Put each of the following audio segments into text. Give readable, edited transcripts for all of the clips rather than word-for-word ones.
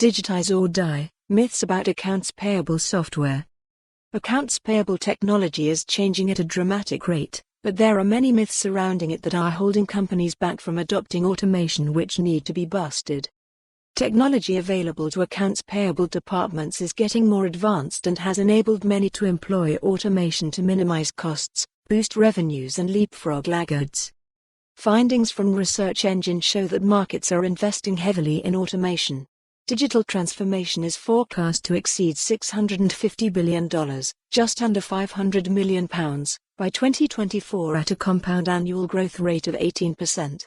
Digitise or die, myths about accounts payable software. Accounts payable technology is changing at a dramatic rate, but there are many myths surrounding it that are holding companies back from adopting automation which need to be busted. Technology available to accounts payable departments is getting more advanced and has enabled many to employ automation to minimize costs, boost revenues and leapfrog laggards. Findings from research engines show that markets are investing heavily in automation. Digital transformation is forecast to exceed $650 billion, just under £500 million, by 2024 at a compound annual growth rate of 18%.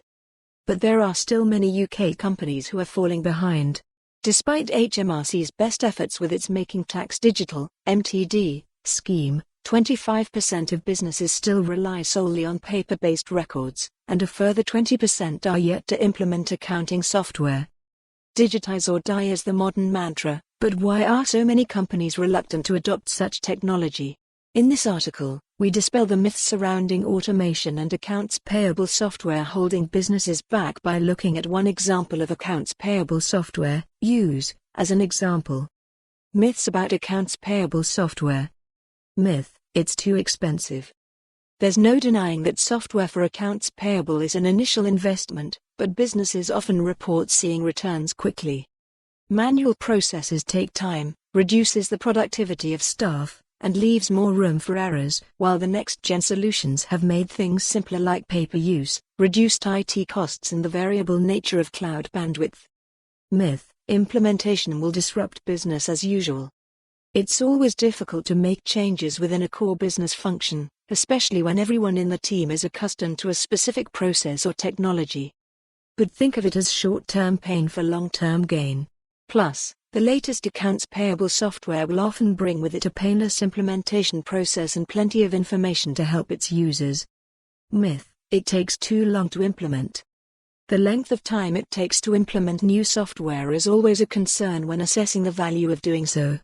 But there are still many UK companies who are falling behind. Despite HMRC's best efforts with its Making Tax Digital (MTD) scheme, 25% of businesses still rely solely on paper-based records, and a further 20% are yet to implement accounting software. Digitize or die is the modern mantra, but why are so many companies reluctant to adopt such technology? In this article, we dispel the myths surrounding automation and accounts payable software holding businesses back by looking at one example of accounts payable software. Use as an example. Myths about accounts payable software. Myth: it's too expensive. There's no denying that software for accounts payable is an initial investment, but businesses often report seeing returns quickly. Manual processes take time, reduces the productivity of staff, and leaves more room for errors, while the next-gen solutions have made things simpler like pay-per use, reduced IT costs and the variable nature of cloud bandwidth. Myth: implementation will disrupt business as usual. It's always difficult to make changes within a core business function, especially when everyone in the team is accustomed to a specific process or technology. But think of it as short-term pain for long-term gain. Plus, the latest accounts payable software will often bring with it a painless implementation process and plenty of information to help its users. Myth: it takes too long to implement. The length of time it takes to implement new software is always a concern when assessing the value of doing so.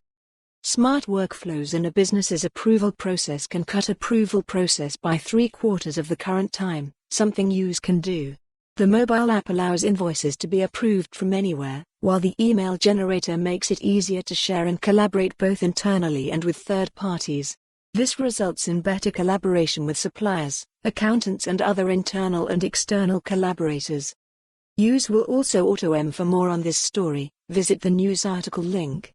Smart workflows in a business's approval process can cut approval process by 3/4 of the current time, something use can do. The mobile app allows invoices to be approved from anywhere, while the email generator makes it easier to share and collaborate both internally and with third parties. This results in better collaboration with suppliers, accountants and other internal and external collaborators. Use will also auto-em. For more on this story, visit the news article link.